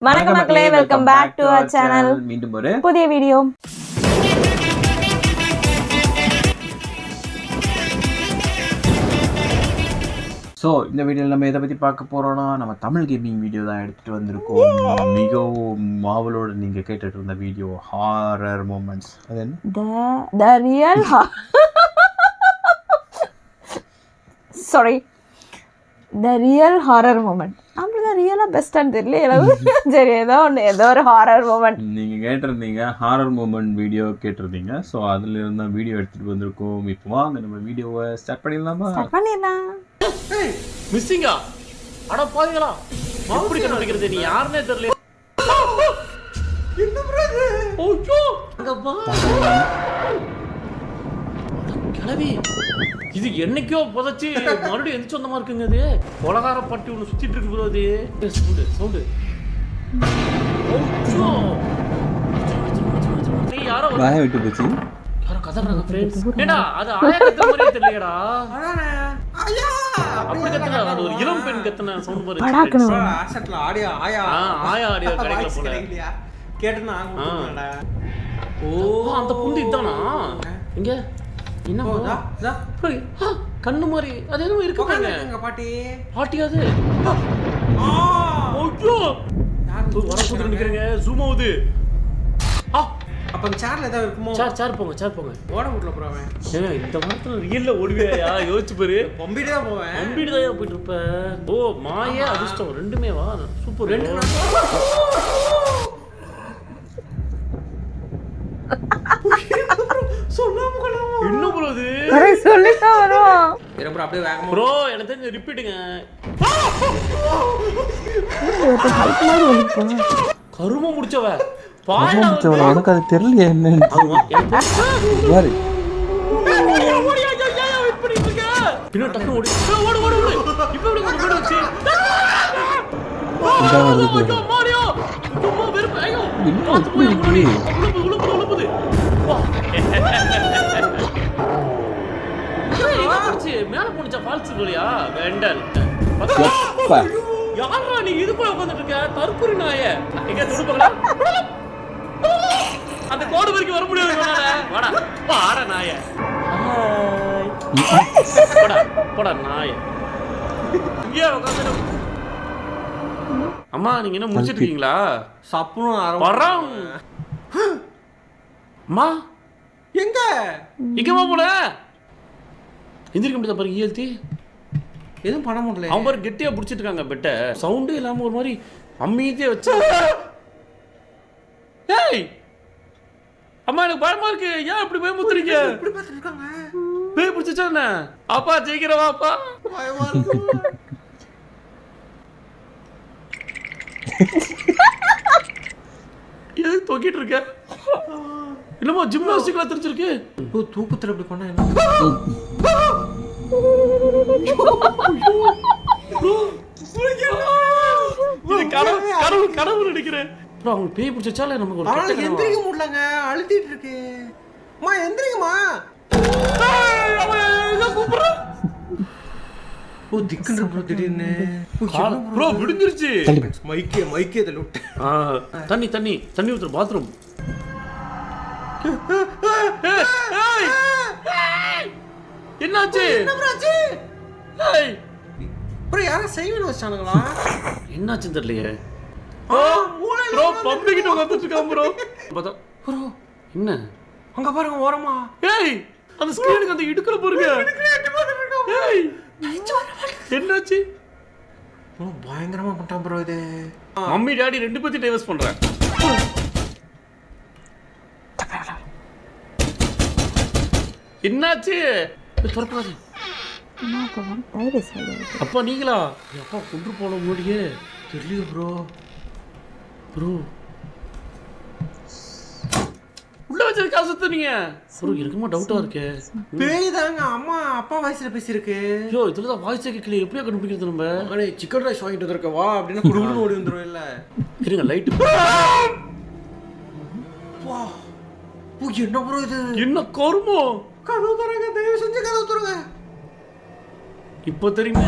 வணக்கம் மக்களே, welcome back to our channel. மீண்டும் ஒரு புதிய வீடியோ. ஸோ இந்த வீடியோவில் நம்ம எதை பற்றி பார்க்க போகிறோன்னா, நம்ம தமிழ் கேமிங் வீடியோ தான் எடுத்துகிட்டு வந்திருக்கோம். மிகவும் மாவலோடு நீங்கள் கேட்டுட்டு இருந்த வீடியோ ஹாரர் மூமெண்ட்ஸ். அது என்ன? The real sorry the real horror moment. அப்படிதான் ரியலாக பெஸ்ட்டான்னு தெரியல. சரி, ஏதோ ஒரு ஹாரர் மூமெண்ட் நீங்கள் கேட்டிருந்தீங்க, ஹாரர் மூமெண்ட் வீடியோ கேட்டிருந்தீங்க. ஸோ அதில் இருந்தால் வீடியோ எடுத்துகிட்டு வந்திருக்கோம். இப்போ வாங்க நம்ம வீடியோவை ஸ்டார்ட் பண்ணிடலாமா? பண்ணிடலாம். மிஸ்ஸிங்கா? அட பாருங்களா, மாப்பிடி கண்டுபிடிக்கிறது நீ யாருன்னே தெரியல. என்ன பிரது? ஓச்சோ அங்க வா. கிளவி, இது என்னைக்கோ புதைச்சி மறுபடியும் எந்திரிச்சு வந்த மாதிரி இருக்குங்க. அது கொலகார பட்டி ஒன்று சுத்திட்டு இருக்கு ப்ரோ. அது சவுண்டு சவுண்டு. ஓச்சோ நீ யாரோ வாய விட்டு போச்சு. யாரோ கதறாங்க ஃப்ரெண்ட்ஸ். ஏடா அது ஆயா கத்துற மாதிரியே தெரியலடா. அடானே ஆயா அப்படி கத்துறா. அது ஒரு இளம் பெண் கத்துன சவுண்ட் பாரு. ஆசட்ல ஆடியோ ஆயா ஆயா ஆடியோ கிடைக்கல போல. கேட்டனா ஆங்கடா. ஓ அந்த புந்தி இதானா? இங்க என்ன போதா? கண்ணு மாதிரி அது எதுவும் இருக்குங்க பாட்டி. பாட்டி அது. ஓய்யோ யார் வர கூட்டி நிக்கிறீங்க? ஜூம் ஆகுது. அப்ப சேர்ல ஏதாவது இருக்குமோ? சேர் போங்க, சேர் போங்க. ஓட விடல ப்ரோ அவன். இந்த வாரத்துல ரியல்ல ஓடுவியா? யோசிச்சு பாரு. பம்பிட்டு தான் போவேன். பம்பிட்டு தான் போயிட்டு இருப்ப. ஓ மாய அதிர்ஷ்டம் ரெண்டுமே வா. சூப்பர். ரெண்டு சொல்லாம கொள்ளாம என்ன ப்ரோ இது? அரே சொல்லிட்டா வரோம். ப்ரோ அப்படியே வேகமா ப்ரோ எனக்கு தெரிஞ்சு ரிப்பீட்டுங்க. கரும முடிச்சவ பாயடா. உனக்கு அது தெரியல என்ன? பாரு. பின்ன டக்கு ஓடு. ஓடு ஓடு ஓடு. இப்போ ஓடு ஓடு வச்சு. ஐயோ மாரியோ. சும்மா வெறுப்பு. ஐயோ. பாத்து போய் முன்னாடி. உளுப்புது. வா. மேல போனுச்சா ஃபால்ஸ் போலியா? வெண்டல். அப்பா. யாரா நீ இது போய் உட்கார்ந்துட்டு இருக்க? தற்குறி நாயே. எங்க துடுப்பங்களா? அந்த கோடு வரைக்கும் வர முடியாது உன்னால. வாடா. வாடா நாயே. ஹாய். போடா நாயே. இங்க உட்கார்ந்து. அம்மா நீங்க என்ன முடிச்சிட்டு இருக்கீங்களா? சப்புன வரோம். அம்மா எங்க இங்கமா போல எந்திரிக்க முடியாத பாருங்க. ஈழ்த்தி எதுவும் பண்ண முடியல. அவன் பாரு கெட்டியா பிடிச்சிட்டு இருக்காங்க பெட்ட. சவுண்டே இல்லாம ஒரு மாதிரி அம்மியதே வச்சு. ஏய் அம்மா எனக்கு பயமா இருக்கு. ஏன் இப்படி பயமுத்துறீங்க? இப்படி பார்த்துட்டு இருக்காங்க. பேய் பிடிச்சிச்சா என்ன? அப்பா ஜெயிக்கிறவா அப்பா? பயமா இருக்கு. எது தூக்கிட்டு இருக்க? இல்லமா ஜிம்னாஸ்டிக்ல தெரிஞ்சிருக்கு. ஓ தூக்கத்துல இப்படி பண்ணா என்ன? இது கனவு நினைக்கிறேன். ப்ரோ அவங்க பேய் பிடிச்சால நமக்கு ஒரு கெட்ட கனவு. எந்திரிக்க முடியலங்க. அழுத்திட்டு இருக்கு. அம்மா எந்திரிங்கம்மா. ஓ திக்குன்ற ப்ரோ திடீர்னு. ப்ரோ விடுஞ்சிருச்சு. மைக்கே தள்ளி விட்டு. தண்ணி ஊத்துற பாத்ரூம். என்னாச்சு? ஏய் ப்ரோ யாரா செய்வன வச்சானுங்களா? என்னாச்சு தெரியலையே. ப்ரோ பம்பிக்கிட்ட உட்கார்ந்துட்டு இருக்கான் ப்ரோ. பார்த்தா ப்ரோ என்ன அங்க பாருங்க ஓரமா. ஏய் அந்த ஸ்கிரீனுக்கு அந்த இடுக்குல பாருங்க. ஏய் என்னாச்சு? ப்ரோ பயங்கரமா பண்ணிட்டான் ப்ரோ இது. மம்மி டாடி ரெண்டு பேத்தையும் டைவர்ஸ் பண்றேன். என்னாச்சு? துறக்காது. அப்பா நீங்களா? அப்பா கொண்டு போன முன்னாடியே தெரியல ப்ரோ. உள்ள வச்சது காசு தரீங்க ப்ரோ. எனக்குமா டவுட்டா இருக்கு. பேய் தாங்க. அம்மா அப்பா வாய்ஸ்ல பேசிருக்கு. ஐயோ இதுலதான் வாய்ஸ் கேட்கல. எப்படியா கண்டுபிடிக்கிறது நம்ம? அடே சிக்கன் ரைஸ் வாங்கிட்டு வந்திருக்க வா அப்படினா குடுகுடு ஓடி வந்துரும். இல்ல இருங்க லைட். வா ஓ என்ன ப்ரோ இது? என்ன கருமோ? கதவு தரங்க. தயவு செஞ்சு கதவு தரங்க. இப்போ தெரியுமா?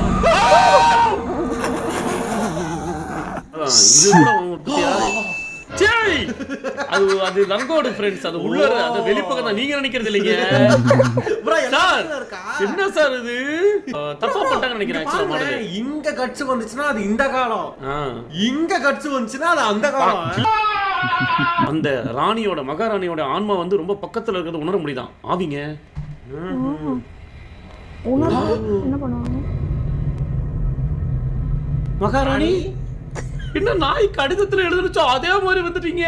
இது கூட பத்தியா? அது லங்கோடு ஃப்ரெண்ட்ஸ். அது உள்ள அது வெளிப்பக்கம் தான். நீங்க நினைக்கிறது இல்லைங்க சார். என்ன சார் இது தப்பா பண்ணிட்டாங்கன்னு நினைக்கிறேன். ஆக்சுவலா மாடல் இங்க கட்ஸ் வந்துச்சுன்னா அது இந்த காலம், இங்க கட்ஸ் வந்துச்சுன்னா அது அந்த காலம். அந்த ராணியோட மகாராணியோட ஆன்மா வந்து ரொம்ப பக்கத்துல இருக்கிறது உணர முடியுதான் ஆவிங்க. என்ன பண்ணுவாங்க மகாராணி? என்ன நாய் கடிதத்துல எழுதுச்சோ அதே மாதிரி வந்துட்டீங்க.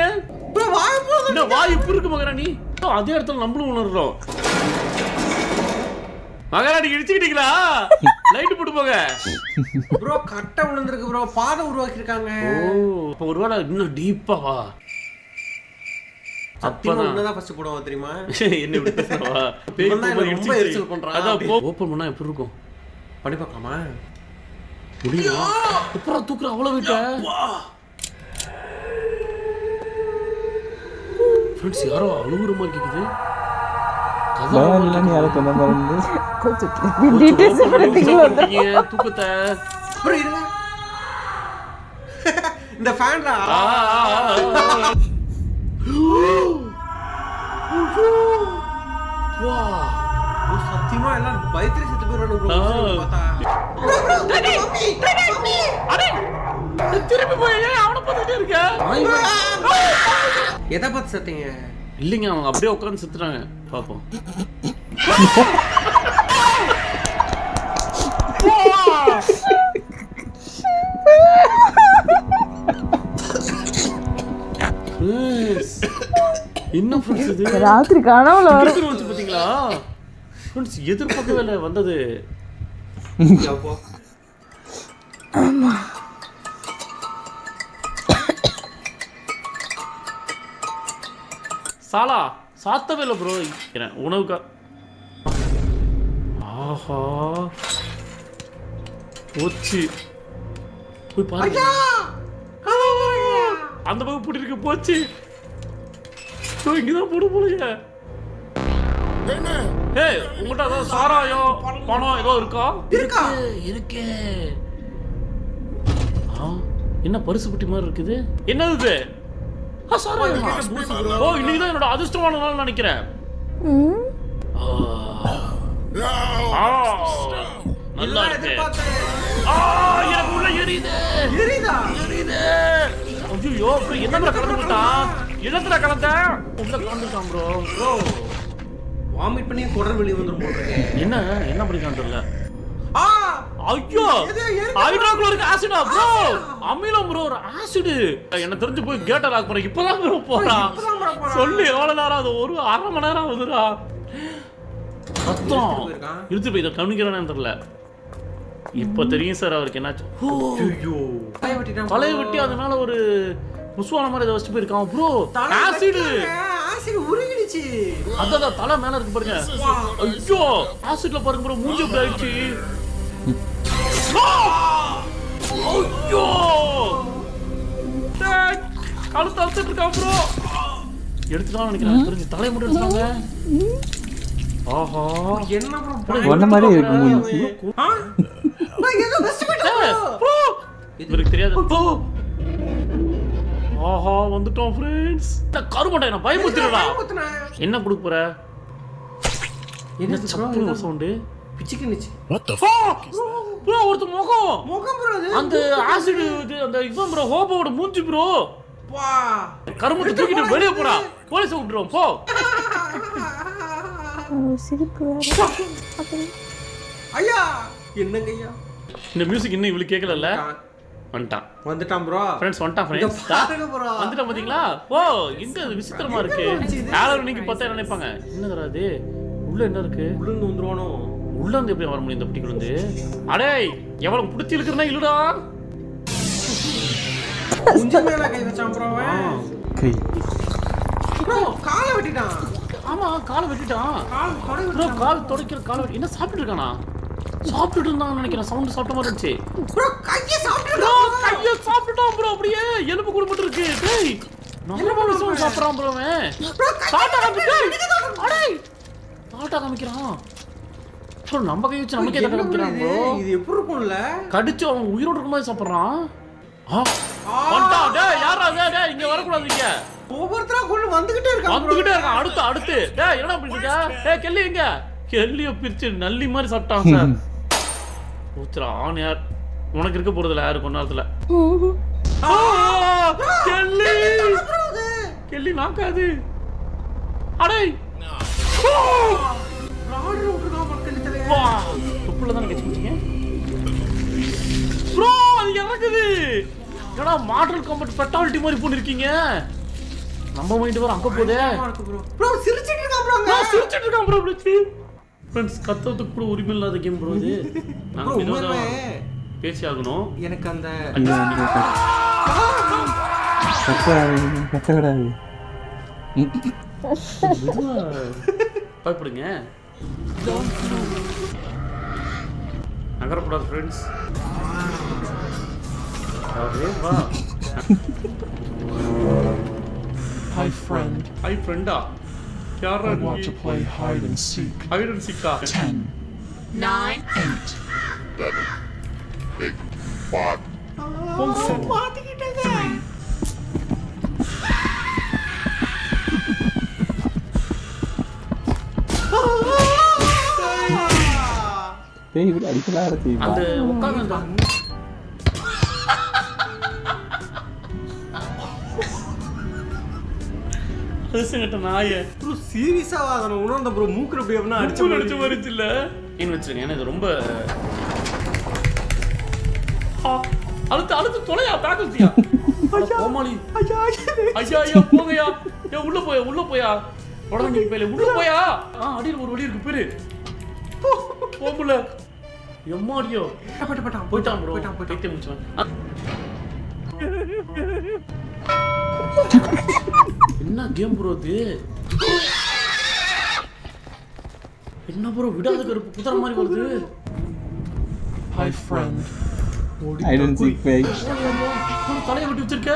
என்ன வாய் இப்ப இருக்கு மகாராணி? அதே இடத்துல நம்மளும் உணர்றோம். மகாராணி இடிச்சுக்கிட்டீங்களா? லைட் போட்டு போங்க ப்ரோ. கட்டை விழுந்திருக்கு ப்ரோ, பாதை உருவாக்கி இருக்காங்க. ஓ அப்ப ஒருவேளை இன்னும் டீப்பா வா. அப்பதான் என்னதான் ஃபர்ஸ்ட் போடுவா தெரியுமா? என்ன இப்படி பேசுறவா? ரொம்ப எரிச்சல் பண்றான். அதான் ஓபன் பண்ணா எப்படி இருக்கும் படி பார்க்கலாமா? முடியுமா? அப்புறம் தூக்குற அவ்வளவு விட்ட ஃப்ரெண்ட்ஸ் யாரோ அழுகுற மாதிரி கேக்குது. நீ யாரோ சொன்ன மாதிரி இருந்து கொஞ்சம் டீடைல்ஸ் பண்றீங்க தூக்கத்தை. அப்புறம் இருங்க, இந்த ஃபேன்டா வா சத்தியமா எல்லாம் பயத்திரி செத்து போயிடுவானு பார்த்தா. திருப்பி போய் அவனை பார்த்துட்டே இருக்க. எதை பார்த்து சத்தீங்க? இல்லைங்க அவங்க அப்படியே உட்காந்து செத்துறாங்க. பாப்போம். என்ன ஃப்ரெண்ட்ஸ் இது? ராத்திரி கனவுல வரும் வந்து பாத்தீங்களா ஃப்ரெண்ட்ஸ்? எதிர்பார்க்கவே இல்லை வந்தது. சாலா சாத்தவே இல்லை ப்ரோ உணவுக்கா. ஆஹா போச்சு. போய் பாருங்க அந்த பக்கம் போட்டு இருக்கு. போச்சு இங்கதான் போடு போலுங்க. ஏய் உங்கள்கிட்ட ஏதாவது சாராயம் பணம் ஏதோ இருக்கா? இருக்கு. என்ன பரிசு பெட்டி மாதிரி இருக்குது. என்னது இது? சாராயமா? ஓ இன்னைக்குதான் என்னோட அதிர்ஷ்டமான நாள் நினைக்கிறேன். நல்லா இருக்கு. எனக்கு உள்ள எரியுது. ஐயோ என்னடா கலந்துட்டான்? என்னடா கலந்த? உள்ள கலந்துட்டான் ப்ரோ. ப்ரோ வாமிட் பண்ணி குடல் வெளிய வந்துரும் போல இருக்கு. என்ன பண்ணிட்டான் தெரியல. ஐயோ ஹைட்ரோகுளோரிக் ஆசிடா ப்ரோ? அமிலம் ப்ரோ, ஒரு ஆசிட். என்ன தெரிஞ்சு போய் கேட்ட லாக் பண்ண இப்பதான் ப்ரோ போறான். சொல்லி எவ்வளவு நேரம்? அது ஒரு அரை மணி நேரம் ஆகுதுடா. சத்தம் இழுத்து போய் இதை கவனிக்கிறானு தெரியல. இப்ப தெரியும் சார் அவருக்கு என்னாச்சு. தலையை வெட்டி அது மேல ஒரு முசுவான மாதிரி வச்சுட்டு போயிருக்கான் ப்ரோ. ஆசிட் உருகிடுச்சு. அதான் தலை மேல இருக்கு பாருங்க. ஐயோ ஆசிட்ல பாருங்க ப்ரோ, மூஞ்சி இப்படி ஆயிடுச்சு. ஐயோ கழுத்து அழுத்துட்டு இருக்கான் ப்ரோ. எடுத்துட்டான்னு நினைக்கிறேன். தெரிஞ்சு தலையை மட்டும் எடுத்துட்டாங்க. ஆஹா என்ன ப்ரோ ஒன்ன மாதிரி இருக்கு மூஞ்சி. இவருக்கு தெரியாது. ஆஹா வந்துட்டோம் ஃப்ரெண்ட்ஸ். இந்த கருமண்டை என்ன பயமுறுத்திடுடா. என்ன கொடுக்க போற? என்ன சப்புன்னு ஒரு சவுண்ட் பிச்சிக்கிச்சு. ப்ரோ ஒருத்த முகம் ப்ரோ அது அந்த ஆசிட் அந்த இவன் ப்ரோ ஹோபோட மூஞ்சி ப்ரோ. வா கருமத்தை தூக்கிட்டு வெளியே போடா. போலீஸ் விட்டுறோம் போ. சிரிப்பு ஐயா என்னங்க ஐயா? இந்த மியூசிக் இன்னும் இவ்வளவு கேட்கல. வந்துட்டான் ப்ரோ. ஃப்ரெண்ட்ஸ் வந்துட்டான் ஃப்ரெண்ட்ஸ். வந்துட்டான் பாத்தீங்களா? ஓ இந்த விசித்திரமா இருக்கு. யாரும் நீங்க பார்த்தா நினைப்பாங்க என்னதுடா இது உள்ள என்ன இருக்கு? உள்ள இருந்து வந்துருவானோ? உள்ள இருந்து எப்படி வர முடியும் இந்த பெட்டிக்குள்ள இருந்து? அடே எவ்வளவு புடிச்சி இருக்குறனா இல்லடா. குஞ்சு மேல கை வச்சான் ப்ரோ. கை ப்ரோ காலை வெட்டிட்டான். ஆமா காலை வெட்டிட்டான். கால் தொடைக்கிற கால் வெட்டி என்ன சாப்பிட்டு இருக்கானா? சாப்பிட்டுட்டு இருந்தான்னு நினைக்கிறேன். சவுண்ட் சாப்பிட்ட மாதிரி இருந்துச்சு. ப்ரோ கையை சாப்பிட்டுட்டான் ப்ரோ. அப்படியே எலும்பு குடும்பட்டு இருக்கு. டேய் நம்ம விஷயம் சாப்பிடுறான் ப்ரோ. சாப்பிட்டா காமிக்கிறான். அடே சாப்பிட்டா காமிக்கிறான் ப்ரோ. நம்ம கை வச்சு நமக்கே தட்ட காமிக்கிறான் ப்ரோ. இது எப்படி இருக்கும்ல? கடிச்சு அவன் உயிரோட இருக்கும் போது சாப்பிடுறான். வந்துட்டான். டேய் யாரா? டேய் இங்க வரக்கூடாது. இங்க ஒவ்வொருத்தரா கொண்டு வந்துகிட்டே இருக்கான் வந்துகிட்டே இருக்கான். அடுத்து டேய் என்னடா பண்ணிட்டு இருக்க? ஏய் கெல்லி எங்க? கெல்லிய பிரிச்சு நல்லி மாதிரி சாப்பிட்டான் சார். ஊத்துறா ஆன் யார் உனக்கு இருக்க போறதுல யாரு கொஞ்ச நேரத்துல. கெல்லி கெல்லி நாக்காது. அடே ராடு விட்டுருக்கா மக்கள் தலைய. வா தொப்புல தான கட்சி முடிச்சீங்க ப்ரோ. அது இறக்குது. ஏடா மாடல் காம்பட் ஃபெட்டாலிட்டி மாதிரி பண்ணிருக்கீங்க. நம்ம மைண்ட் வர அங்க போதே. ப்ரோ சிரிச்சிட்டு இருக்கான் ப்ரோ. நான் சிரிச்சிட்டு இருக்கேன் ப்ரோ. ஃப்ரெண்ட்ஸ் கத்துறதுக்கு கூட உரிமை இல்லாத கேம் ப்ரோ இது. நாங்க இதோட பேசி ஆகணும். எனக்கு அந்த கத்தக்கூடாது. பயப்படுங்க. நகரப்படாது ஃப்ரெண்ட்ஸ். வா. Hi friend, ஹை ஃப்ரெண்டா யாரா I want to play hide and seek. Hide and சீக்கா. 10, 9, 8, 4, 3, பேய் இப்படி அடிக்கலாம் செய்வா. அந்த உட்கார்ந்து அதுசங்கட்ட நாயே ப்ரோ சீரியஸா அதன உணர்ந்த ப்ரோ மூக்குல அப்படியே அப்படினா அடிச்ச மாதிரிச்சு இல்ல. ஏன் வச்சிருங்க ஏன்னா இது ரொம்ப அழுத்து தொலையா பேக்கல்தியா. கோமாளி ஐயா போங்கயா. ஏ உள்ள போயா உடனே நீ பேல உள்ள போயா. அடியில ஒரு வழி இருக்கு பேரு போமுல எம்மாடியோ போயிட்டான் ப்ரோ. போயிட்டே முடிச்சான். என்ன கேம் ப்ரோ இது? என்ன ப்ரோ விடாத கருப்பு குதிர மாதிரி வருது. Hi friend, Hide and seek பேய். தலையை விட்டு வச்சிருக்க.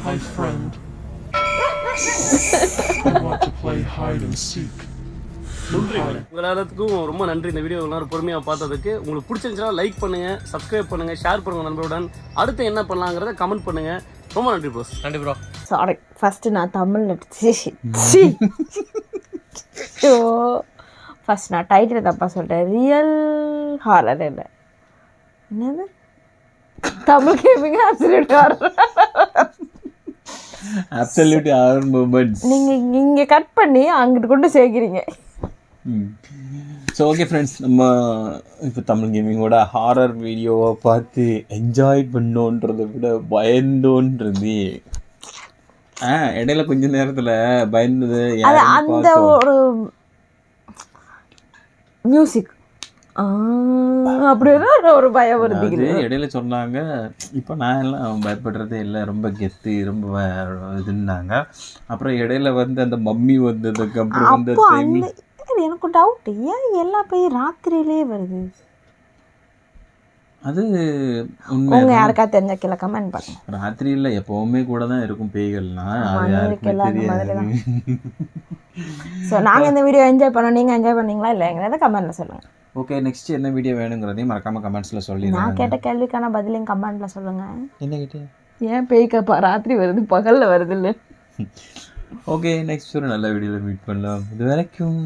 hi friend. I want to play hide and seek. உங்கள் எல்லாத்துக்கும் ரொம்ப நன்றி. இந்த வீடியோ எல்லாரும் பொறுமையாக பார்த்ததுக்கு. உங்களுக்கு பிடிச்சிருந்துச்சுன்னா லைக் பண்ணுங்க, சப்ஸ்கிரைப் பண்ணுங்க, ஷேர் பண்ணுங்க நண்பருடன். அடுத்து என்ன பண்ணலாங்கிறத கமெண்ட் பண்ணுங்க. ரொம்ப நன்றி ப்ரோ. நன்றி ப்ரோ. சாரி ஃபஸ்ட்டு நான் தமிழ் ஃபஸ்ட் நான் டைட்டில் தப்பாக சொல்லிட்டேன். ரியல் ஹாரர் இல்லை என்னது Tamil gaming absolute horror. Absolute horror moments. நீங்கள் இங்கே கட் பண்ணி அங்கிட்டு கொண்டு சேர்க்கிறீங்க. ஸோ ஓகே ஃப்ரெண்ட்ஸ், நம்ம இப்போ தமிழ் கேமிங்கோட ஹாரர் வீடியோவை பார்த்து என்ஜாய் பண்ணோன்றதை விட பயந்தோன்றது. இடையில கொஞ்ச நேரத்தில் பயந்தது அது அந்த ஒரு மியூசிக் அப்படியே ஒரு பயம் வருது. இடையில சொன்னாங்க இப்போ நான் எல்லாம் பயப்படுறதே இல்லை, ரொம்ப கெத்து, ரொம்ப இதுன்னாங்க. அப்புறம் இடையில வந்து அந்த மம்மி வந்ததுக்கு அப்புறம் வந்து எனக்கு டவுட், ஏன் எல்லா பேயும் ராத்திரியிலே வருது? அது உங்க யாருக்கா தெரிஞ்ச கீழே கமெண்ட் பண்ணுங்க. ராத்திரியில் எப்பவுமே கூட தான் இருக்கும் பேய்கள்லாம், அது யாருக்குமே தெரியாது. ஸோ நாங்கள் இந்த வீடியோ என்ஜாய் பண்ணோம், நீங்கள் என்ஜாய் பண்ணீங்களா இல்லைங்கிறத கமெண்ட்டில் சொல்லுங்கள். ஓகே, நெக்ஸ்ட் என்ன வீடியோ வேணுங்கிறதையும் மறக்காமல் கமெண்ட்ஸில் சொல்லி. நான் கேட்ட கேள்விக்கான பதிலையும் கமெண்ட்டில் சொல்லுங்கள். என்ன கேட்டேன்? ஏன் பேய்க்கப்பா ராத்திரி வருது பகலில் வருது இல்லை? ஓகே, நெக்ஸ்ட் ஒரு நல்ல வீடியோவில் மீட் பண்ணலாம். இது வரைக்கும்